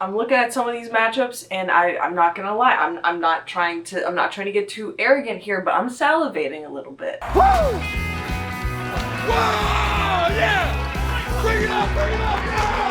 I'm looking at some of these matchups, and I'm not gonna lie, I'm not trying to get too arrogant here, but I'm salivating a little bit. Woo! Whoa! Yeah! Bring it up! Bring it up! Yeah!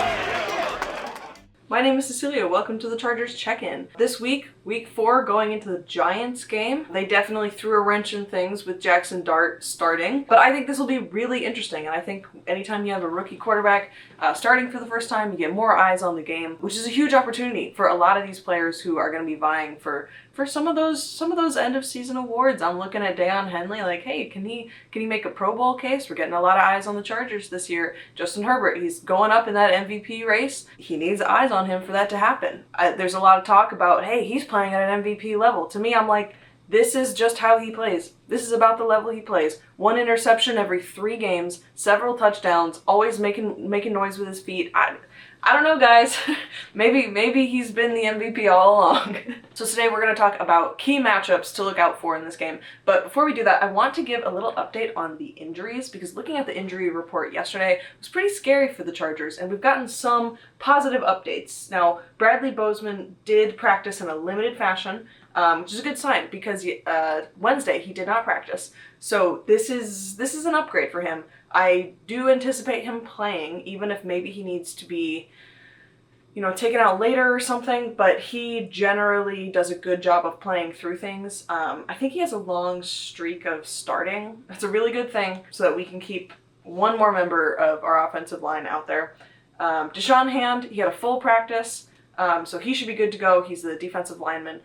My name is Cecilia. Welcome to the Chargers Check-In. This week, week 4, going into the Giants game, they definitely threw a wrench in things with Jackson Dart starting, but I think this will be really interesting, and I think anytime you have a rookie quarterback starting for the first time, you get more eyes on the game, which is a huge opportunity for a lot of these players who are going to be vying for some of those end of season awards. I'm looking at Deion Henley like, hey, can he make a Pro Bowl case? We're getting a lot of eyes on the Chargers this year. Justin Herbert, he's going up in that MVP race. He needs eyes on him for that to happen. There's a lot of talk about, hey, he's playing at an MVP level. To me, I'm like, this is just how he plays. This is about the level he plays. 1 interception every 3 games, several touchdowns, always making noise with his feet. I don't know, guys. maybe he's been the MVP all along. So today we're going to talk about key matchups to look out for in this game. But before we do that, I want to give a little update on the injuries, because looking at the injury report yesterday was pretty scary for the Chargers, and we've gotten some positive updates. Now, Bradley Bozeman did practice in a limited fashion, which is a good sign, because Wednesday he did not practice. So this is an upgrade for him. I do anticipate him playing, even if maybe he needs to be, taken out later or something, but he generally does a good job of playing through things. I think he has a long streak of starting. That's a really good thing, so that we can keep one more member of our offensive line out there. Deshaun Hand, he had a full practice, so he should be good to go. He's the defensive lineman.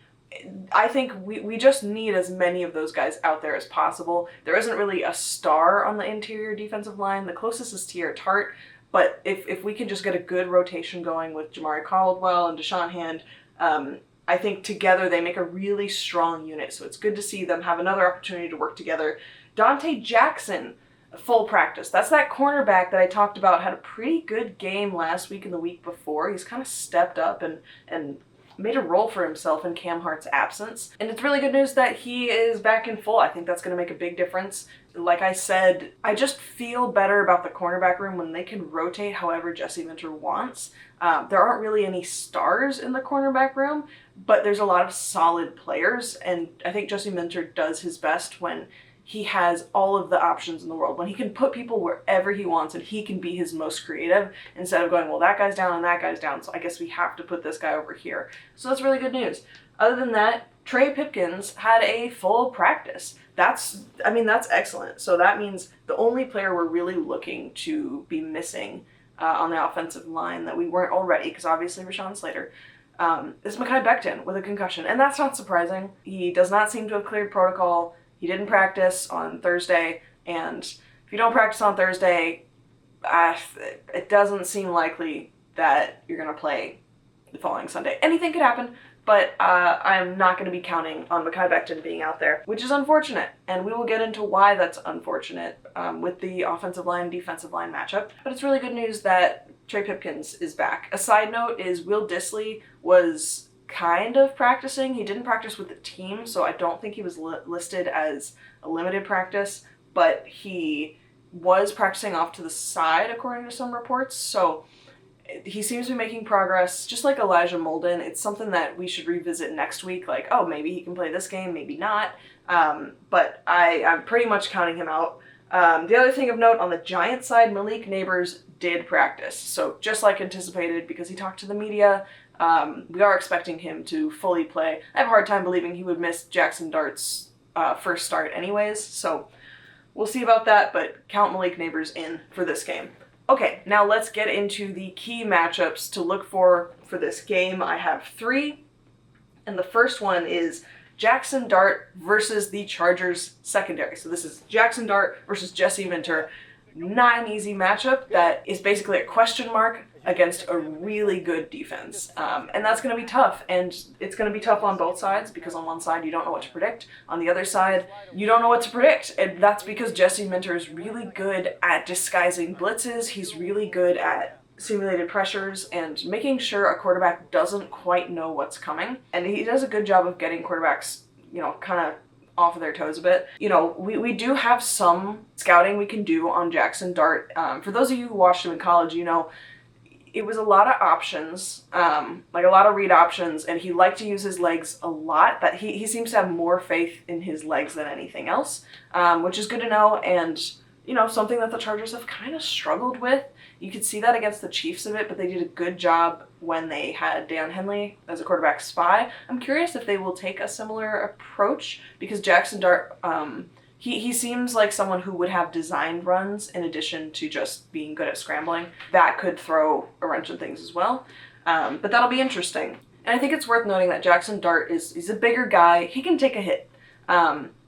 I think we just need as many of those guys out there as possible. There isn't really a star on the interior defensive line. The closest is Teair Tart, but if we can just get a good rotation going with Jamari Caldwell and Deshaun Hand, I think together they make a really strong unit. So it's good to see them have another opportunity to work together. Dante Jackson, full practice. That's that cornerback that I talked about, had a pretty good game last week and the week before. He's kind of stepped up and made a role for himself in Cam Hart's absence. And it's really good news that he is back in full. I think that's going to make a big difference. Like I said, I just feel better about the cornerback room when they can rotate however Jesse Minter wants. There aren't really any stars in the cornerback room, but there's a lot of solid players, and I think Jesse Minter does his best when he has all of the options in the world, when he can put people wherever he wants and he can be his most creative instead of going, well, that guy's down and that guy's down, so I guess we have to put this guy over here. So that's really good news. Other than that, Trey Pipkins had a full practice. That's excellent. So that means the only player we're really looking to be missing on the offensive line that we weren't already, because obviously Rashawn Slater, is Mekhi Becton with a concussion. And that's not surprising. He does not seem to have cleared protocol. He didn't practice on Thursday, and if you don't practice on Thursday, it doesn't seem likely that you're going to play the following Sunday. Anything could happen, but I'm not going to be counting on Mekhi Becton being out there, which is unfortunate, and we will get into why that's unfortunate with the offensive line, defensive line matchup. But it's really good news that Trey Pipkins is back. A side note is Will Dissly was kind of practicing. He didn't practice with the team, so I don't think he was listed as a limited practice, but he was practicing off to the side according to some reports. So he seems to be making progress, just like Elijah Molden. It's something that we should revisit next week, like, oh, maybe he can play this game, maybe not. But I'm pretty much counting him out. The other thing of note, on the Giants side, Malik Neighbors did practice. So just like anticipated, because he talked to the media, we are expecting him to fully play. I have a hard time believing he would miss Jackson Dart's first start anyways, so we'll see about that, but count Malik Neighbors in for this game. Okay, now let's get into the key matchups to look for this game. I have 3, and the first one is Jackson Dart versus the Chargers secondary. So this is Jackson Dart versus Jesse Minter. Not an easy matchup. That is basically a question mark against a really good defense. And that's going to be tough. And it's going to be tough on both sides, because on one side you don't know what to predict. On the other side, you don't know what to predict. And that's because Jesse Minter is really good at disguising blitzes. He's really good at simulated pressures and making sure a quarterback doesn't quite know what's coming. And he does a good job of getting quarterbacks, kind of off of their toes a bit. We do have some scouting we can do on Jackson Dart. For those of you who watched him in college, it was a lot of options, like a lot of read options, and he liked to use his legs a lot. That he seems to have more faith in his legs than anything else, which is good to know, and something that the Chargers have kind of struggled with. You could see that against the Chiefs a bit, but they did a good job when they had Deion Henley as a quarterback spy. I'm curious if they will take a similar approach, because Jackson Dart, he seems like someone who would have designed runs in addition to just being good at scrambling. That could throw a wrench in things as well. But that'll be interesting. And I think it's worth noting that Jackson Dart he's a bigger guy. He can take a hit.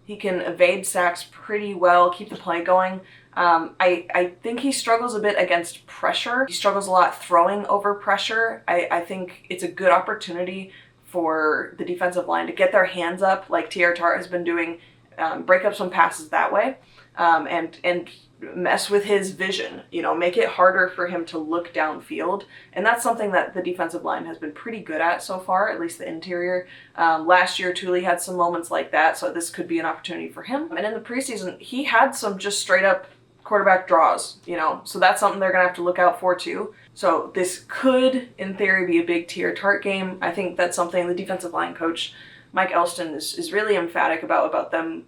He can evade sacks pretty well, keep the play going. I think he struggles a bit against pressure. He struggles a lot throwing over pressure. I think it's a good opportunity for the defensive line to get their hands up like Teair Tart has been doing, break up some passes that way, and mess with his vision, make it harder for him to look downfield. And that's something that the defensive line has been pretty good at so far, at least the interior. Last year, Thule had some moments like that, so this could be an opportunity for him. And in the preseason, he had some just straight up quarterback draws, so that's something they're going to have to look out for too. So this could, in theory, be a big Teair Tart game. I think that's something the defensive line coach, Mike Elston, is really emphatic about them,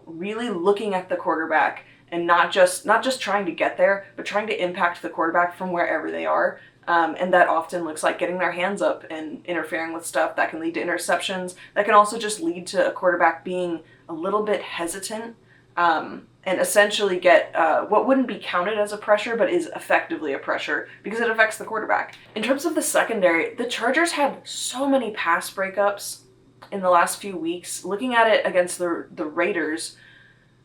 really looking at the quarterback and not just trying to get there, but trying to impact the quarterback from wherever they are. And that often looks like getting their hands up and interfering with stuff that can lead to interceptions. That can also just lead to a quarterback being a little bit hesitant, and essentially get what wouldn't be counted as a pressure, but is effectively a pressure because it affects the quarterback. In terms of the secondary, the Chargers had so many pass breakups in the last few weeks. Looking at it against the Raiders,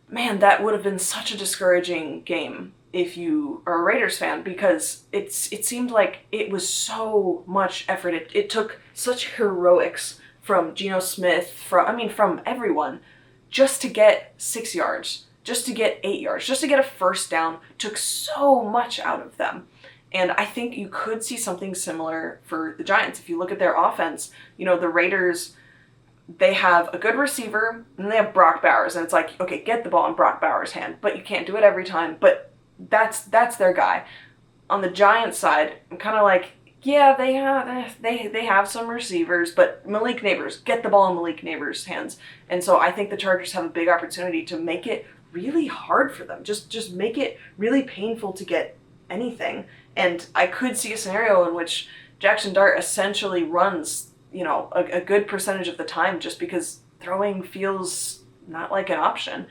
man, that would have been such a discouraging game if you are a Raiders fan, because it seemed like it was so much effort. It took such heroics from Geno Smith, from everyone, just to get 6 yards, just to get 8 yards, just to get a first down. Took so much out of them. And I think you could see something similar for the Giants. If you look at their offense, the Raiders, they have a good receiver, and they have Brock Bowers, and it's like, okay, get the ball in Brock Bowers' hand, but you can't do it every time, but that's their guy. On the Giants side, I'm kind of like, yeah, they have some receivers, but Malik Neighbors, get the ball in Malik Neighbors' hands. And so I think the Chargers have a big opportunity to make it really hard for them. Just make it really painful to get anything. And I could see a scenario in which Jackson Dart essentially runs, a good percentage of the time, just because throwing feels not like an option.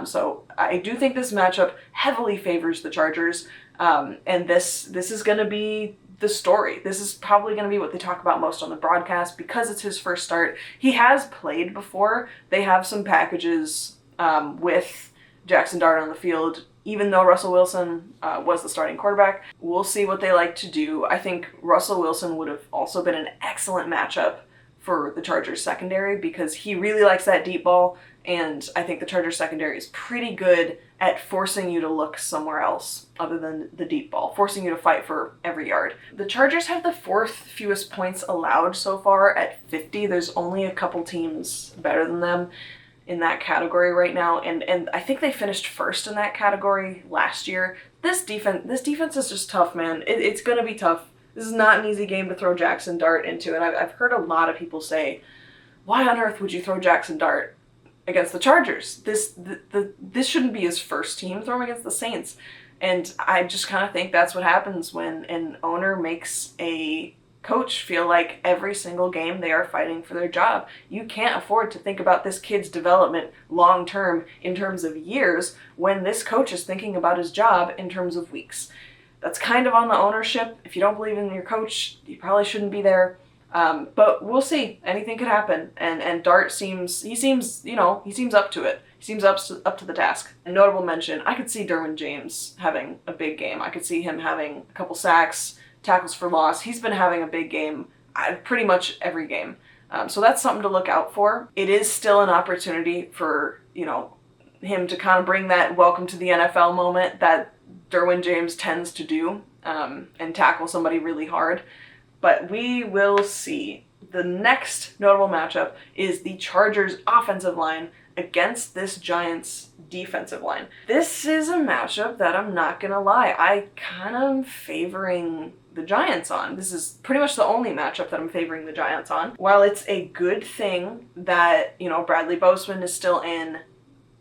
So I do think this matchup heavily favors the Chargers. And this is going to be the story. This is probably going to be what they talk about most on the broadcast because it's his first start. He has played before. They have some packages with Jackson Dart on the field, even though Russell Wilson was the starting quarterback. We'll see what they like to do. I think Russell Wilson would have also been an excellent matchup for the Chargers secondary because he really likes that deep ball, and I think the Chargers secondary is pretty good at forcing you to look somewhere else other than the deep ball, forcing you to fight for every yard. The Chargers have the fourth fewest points allowed so far at 50. There's only a couple teams better than them in that category right now, and I think they finished first in that category last year. This defense is just tough, man. It's going to be tough. This is not an easy game to throw Jackson Dart into, and I've heard a lot of people say, why on earth would you throw Jackson Dart against the Chargers? This shouldn't be his first team. Throw him against the Saints. And I just kind of think that's what happens when an owner makes a coach feel like every single game they are fighting for their job. You can't afford to think about this kid's development long term in terms of years when this coach is thinking about his job in terms of weeks. That's kind of on the ownership. If you don't believe in your coach, you probably shouldn't be there. But we'll see. Anything could happen. And Dart seems up to it. He seems up to the task. A notable mention, I could see Derwin James having a big game. I could see him having a couple sacks, tackles for loss. He's been having a big game pretty much every game. So that's something to look out for. It is still an opportunity for, him to kind of bring that welcome to the NFL moment that Derwin James tends to do, and tackle somebody really hard. But we will see. The next notable matchup is the Chargers offensive line against this Giants defensive line. This is a matchup that I'm not gonna lie, I kind of am favoring the Giants on. This is pretty much the only matchup that I'm favoring the Giants on. While it's a good thing that, you know, Bradley Bozeman is still in,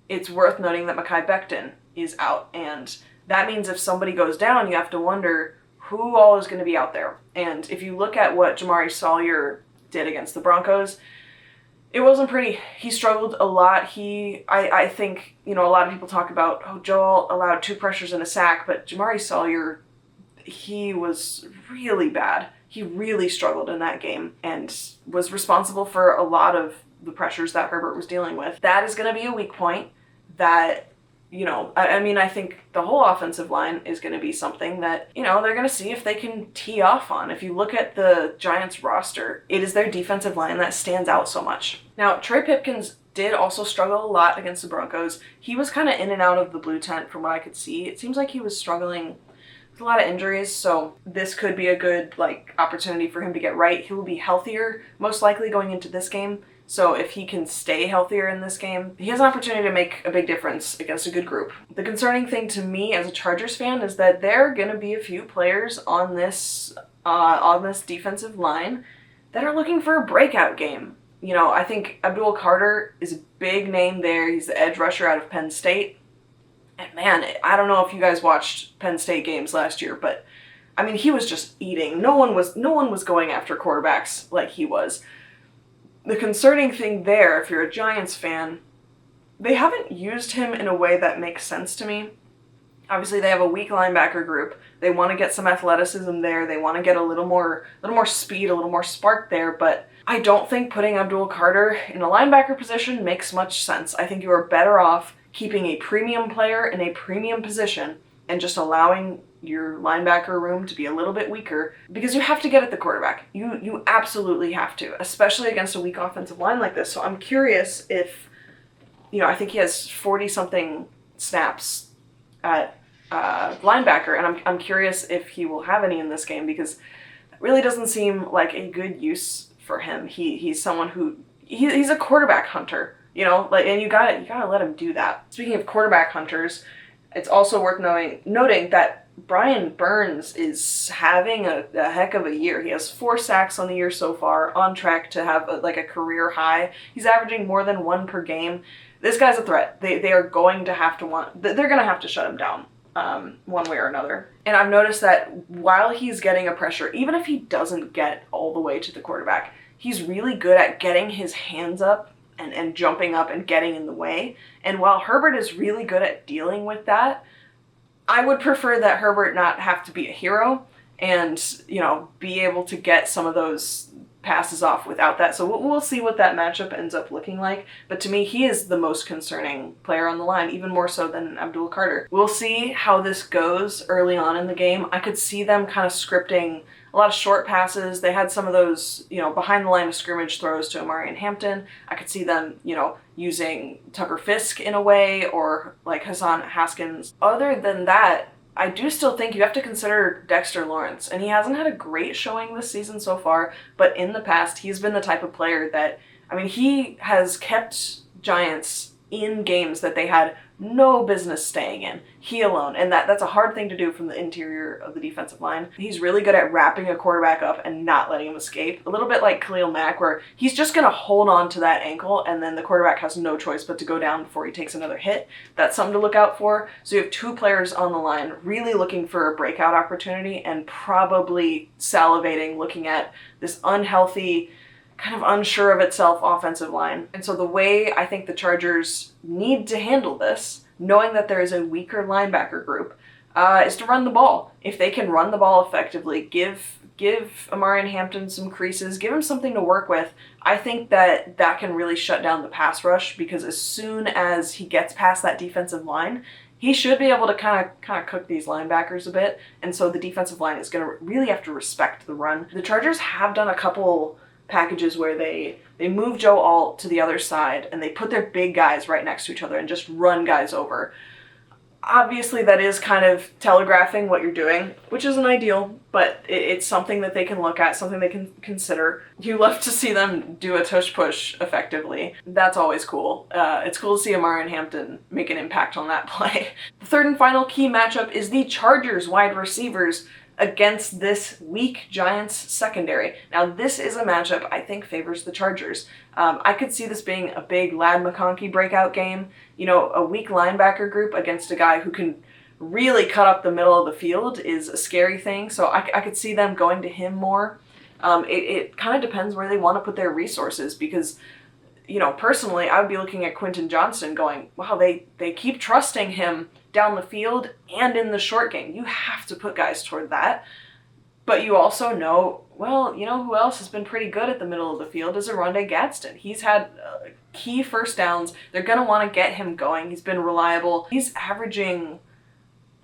it's worth noting that Mekhi Becton is out. And that means if somebody goes down, you have to wonder who all is going to be out there. And if you look at what Jamaree Salyer did against the Broncos, it wasn't pretty. He struggled a lot. I think, you know, a lot of people talk about, oh, Joel allowed 2 pressures and a sack, but Jamaree Salyer, he was really bad. He really struggled in that game and was responsible for a lot of the pressures that Herbert was dealing with. That is going to be a weak point that, you know, I mean, I think the whole offensive line is going to be something that, you know, they're going to see if they can tee off on. If you look at the Giants roster, it is their defensive line that stands out so much. Now, Trey Pipkins did also struggle a lot against the Broncos. He was kind of in and out of the blue tent from what I could see. It seems like he was struggling with a lot of injuries, so this could be a good, like, opportunity for him to get right. He will be healthier, most likely, going into this game. So if he can stay healthier in this game, he has an opportunity to make a big difference against a good group. The concerning thing to me as a Chargers fan is that there are going to be a few players on this defensive line that are looking for a breakout game. You know, I think Abdul Carter is a big name there. He's the edge rusher out of Penn State. And man, I don't know if you guys watched Penn State games last year, but I mean, he was just eating. No one was going after quarterbacks like he was. The concerning thing there, if you're a Giants fan, they haven't used him in a way that makes sense to me. Obviously, they have a weak linebacker group. They want to get some athleticism there. They want to get a little more speed, a little more spark there. But I don't think putting Abdul Carter in a linebacker position makes much sense. I think you are better off keeping a premium player in a premium position and just allowing your linebacker room to be a little bit weaker, because you have to get at the quarterback. You absolutely have to, especially against a weak offensive line like this. So I'm curious if, you know, I think he has 40-something snaps at linebacker, and I'm curious if he will have any in this game, because it really doesn't seem like a good use for him. He's someone who, he's a quarterback hunter, you know, like, and you gotta let him do that. Speaking of quarterback hunters, it's also worth noting that Brian Burns is having a heck of a year. He has 4 sacks on the year so far, on track to have a career high. He's averaging more than 1 per game. This guy's a threat. They are going to have to they're going to have to shut him down one way or another. And I've noticed that while he's getting a pressure, even if he doesn't get all the way to the quarterback, he's really good at getting his hands up and jumping up and getting in the way. And while Herbert is really good at dealing with that, I would prefer that Herbert not have to be a hero and, you know, be able to get some of those passes off without that. So we'll see what that matchup ends up looking like. But to me, he is the most concerning player on the line, even more so than Abdul Carter. We'll see how this goes early on in the game. I could see them kind of scripting a lot of short passes. They had some of those, you know, behind the line of scrimmage throws to Omarion Hampton. I could see them, you know, using Tucker Fisk in a way, or like Hassan Haskins. Other than that, I do still think you have to consider Dexter Lawrence, and he hasn't had a great showing this season so far, but in the past, he's been the type of player that, I mean, he has kept Giants in games that they had no business staying in. He alone. And that's a hard thing to do from the interior of the defensive line. He's really good at wrapping a quarterback up and not letting him escape. A little bit like Khalil Mack, where he's just going to hold on to that ankle and then the quarterback has no choice but to go down before he takes another hit. That's something to look out for. So you have 2 players on the line really looking for a breakout opportunity and probably salivating looking at this unhealthy, kind of unsure of itself offensive line. And so the way I think the Chargers need to handle this, knowing that there is a weaker linebacker group, is to run the ball. If they can run the ball effectively, give Omarion Hampton some creases, give him something to work with, I think that can really shut down the pass rush, because as soon as he gets past that defensive line, he should be able to kind of cook these linebackers a bit. And so the defensive line is going to really have to respect the run. The Chargers have done a couple packages where they move Joe Alt to the other side and they put their big guys right next to each other and just run guys over. Obviously, that is kind of telegraphing what you're doing, which isn't ideal, but it's something that they can look at, something they can consider. You love to see them do a tush push effectively. That's always cool. It's cool to see Omarion Hampton make an impact on that play. The third and final key matchup is the Chargers wide receivers against this weak Giants secondary. Now, this is a matchup I think favors the Chargers. I could see this being a big Ladd McConkey breakout game. You know, a weak linebacker group against a guy who can really cut up the middle of the field is a scary thing, so I could see them going to him more. It kind of depends where they want to put their resources, because, you know, personally, I would be looking at Quentin Johnston going, wow, they keep trusting him down the field and in the short game. You have to put guys toward that. But you also know, well, you know who else has been pretty good at the middle of the field is Oronde Gadsden. He's had key first downs. They're going to want to get him going. He's been reliable. He's averaging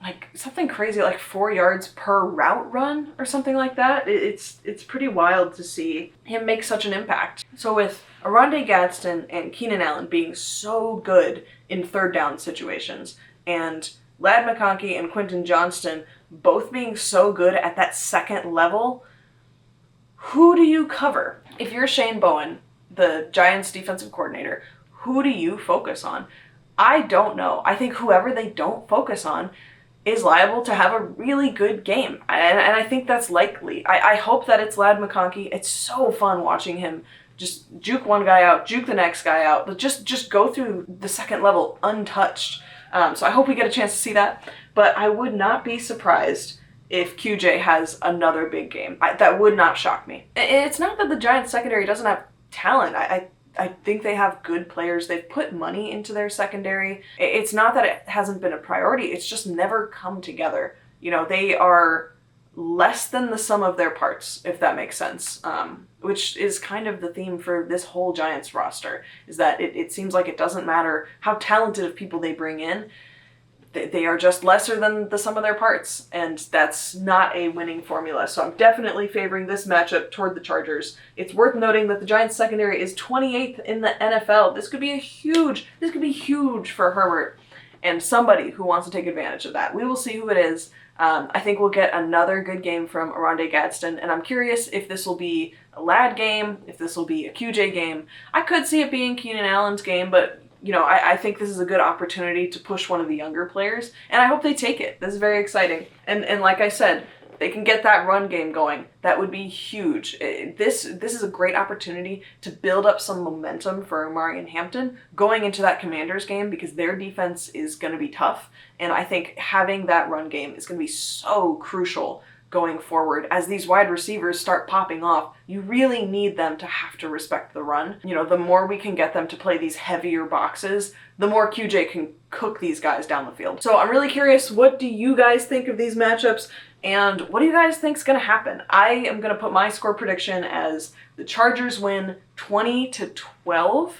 like something crazy, like 4 yards per route run or something like that. It's pretty wild to see him make such an impact. So with Oronde Gadsden and Keenan Allen being so good in third down situations, and Ladd McConkey and Quentin Johnston both being so good at that second level, who do you cover? If you're Shane Bowen, the Giants defensive coordinator, who do you focus on? I don't know. I think whoever they don't focus on is liable to have a really good game. And I think that's likely. I hope that it's Ladd McConkey. It's so fun watching him just juke one guy out, juke the next guy out, but just go through the second level untouched. So I hope we get a chance to see that. But I would not be surprised if QJ has another big game. That would not shock me. It's not that the Giants secondary doesn't have talent. I think they have good players. They've put money into their secondary. It's not that it hasn't been a priority. It's just never come together. You know, they are less than the sum of their parts, if that makes sense. Which is kind of the theme for this whole Giants roster, is that it seems like it doesn't matter how talented of people they bring in. They are just lesser than the sum of their parts, and that's not a winning formula. So I'm definitely favoring this matchup toward the Chargers. It's worth noting that the Giants secondary is 28th in the NFL. This could be huge for Herbert and somebody who wants to take advantage of that. We will see who it is. I think we'll get another good game from Oronde Gadsden, and I'm curious if this will be a Ladd game, if this will be a QJ game. I could see it being Keenan Allen's game, but you know, I think this is a good opportunity to push one of the younger players, and I hope they take it. This is very exciting. And like I said, they can get that run game going. That would be huge. This is a great opportunity to build up some momentum for Omarion Hampton going into that Commanders game, because their defense is going to be tough, and I think having that run game is going to be so crucial going forward. As these wide receivers start popping off, you really need them to have to respect the run. You know, the more we can get them to play these heavier boxes, the more QJ can cook these guys down the field. So I'm really curious, what do you guys think of these matchups? And what do you guys think is going to happen? I am going to put my score prediction as the Chargers win 20-12.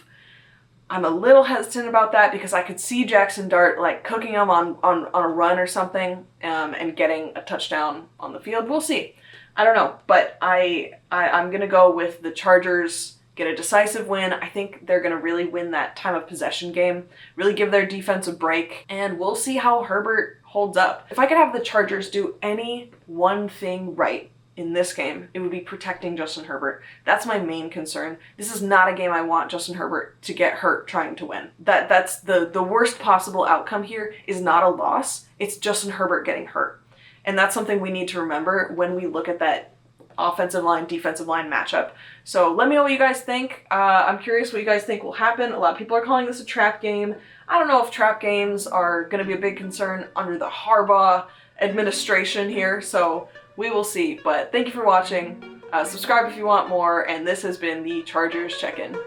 I'm a little hesitant about that because I could see Jackson Dart like cooking them on a run or something, and getting a touchdown on the field. We'll see. I don't know, but I'm gonna go with the Chargers get a decisive win. I think they're gonna really win that time of possession game, really give their defense a break, and we'll see how Herbert holds up. If I could have the Chargers do any one thing right in this game, it would be protecting Justin Herbert. That's my main concern. This is not a game I want Justin Herbert to get hurt trying to win. That's the worst possible outcome here is not a loss. It's Justin Herbert getting hurt. And that's something we need to remember when we look at that offensive line, defensive line matchup. So let me know what you guys think. I'm curious what you guys think will happen. A lot of people are calling this a trap game. I don't know if trap games are going to be a big concern under the Harbaugh administration here, so we will see. But thank you for watching. Subscribe if you want more, and this has been the Chargers Check-In.